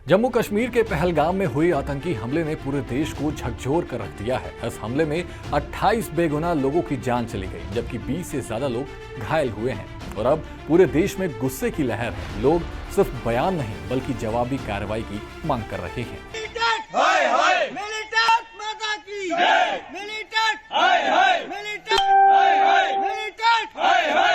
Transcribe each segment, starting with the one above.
जम्मू कश्मीर के पहलगाम में हुए आतंकी हमले ने पूरे देश को झकझोर कर रख दिया है। इस हमले में 28 बेगुनाह लोगों की जान चली गई, जबकि 20 से ज्यादा लोग घायल हुए हैं। और अब पूरे देश में गुस्से की लहर है। लोग सिर्फ बयान नहीं बल्कि जवाबी कार्रवाई की मांग कर रहे हैं।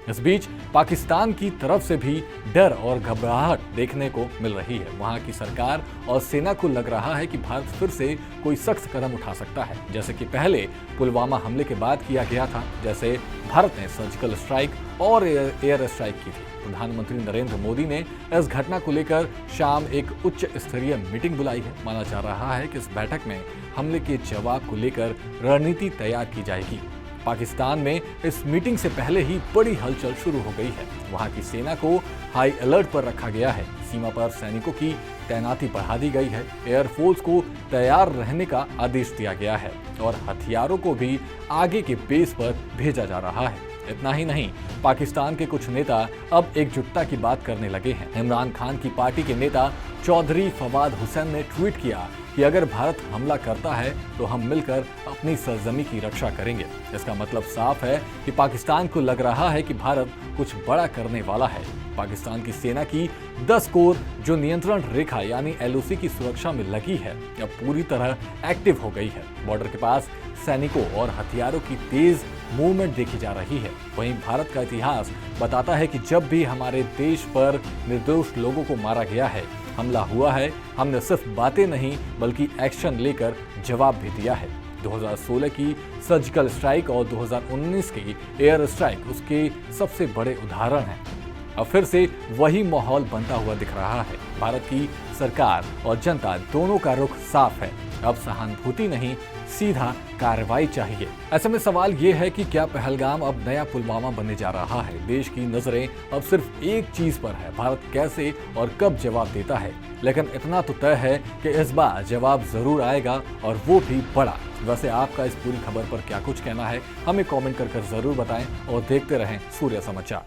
इस बीच पाकिस्तान की तरफ से भी डर और घबराहट देखने को मिल रही है। वहां की सरकार और सेना को लग रहा है कि भारत फिर से कोई सख्त कदम उठा सकता है, जैसे कि पहले पुलवामा हमले के बाद किया गया था। जैसे भारत ने सर्जिकल स्ट्राइक और एयर स्ट्राइक की थी। प्रधानमंत्री नरेंद्र मोदी ने इस घटना को लेकर शाम एक उच्च स्तरीय मीटिंग बुलाई है। माना जा रहा है कि इस बैठक में हमले के जवाब को लेकर रणनीति तैयार की जाएगी। पाकिस्तान में इस मीटिंग से पहले ही बड़ी हलचल शुरू हो गई है। वहां की सेना को हाई अलर्ट पर रखा गया है। सीमा पर सैनिकों की तैनाती बढ़ा दी गई है। एयरफोर्स को तैयार रहने का आदेश दिया गया है और हथियारों को भी आगे के बेस पर भेजा जा रहा है। इतना ही नहीं, पाकिस्तान के कुछ नेता अब एकजुटता की बात करने लगे हैं। इमरान खान की पार्टी के नेता चौधरी फवाद हुसैन ने ट्वीट किया कि अगर भारत हमला करता है तो हम मिलकर अपनी सरजमी की रक्षा करेंगे। इसका मतलब साफ है कि पाकिस्तान को लग रहा है कि भारत कुछ बड़ा करने वाला है। पाकिस्तान की सेना की 10 कोर जो नियंत्रण रेखा यानी LOC की सुरक्षा में लगी है, अब पूरी तरह एक्टिव हो गई है। बॉर्डर के पास सैनिकों और हथियारों की तेज मूवमेंट देखी जा रही है। वहीं भारत का इतिहास बताता है कि जब भी हमारे देश पर निर्दोष लोगों को मारा गया है, हमला हुआ है, हमने सिर्फ बातें नहीं बल्कि एक्शन लेकर जवाब भी दिया है। 2016 की सर्जिकल स्ट्राइक और 2019 की एयर स्ट्राइक उसके सबसे बड़े उदाहरण हैं। अब फिर से वही माहौल बनता हुआ दिख रहा है। भारत की सरकार और जनता दोनों का रुख साफ है। अब सहानुभूति नहीं, सीधा कार्रवाई चाहिए। ऐसे में सवाल ये है कि क्या पहलगाम अब नया पुलवामा बनने जा रहा है? देश की नजरें अब सिर्फ एक चीज पर है, भारत कैसे और कब जवाब देता है। लेकिन इतना तो तय है कि इस बार जवाब जरूर आएगा और वो भी बड़ा। वैसे आपका इस पूरी खबर पर क्या कुछ कहना है, हमें कमेंट कर जरूर बताएं और देखते रहें सूर्य समाचार।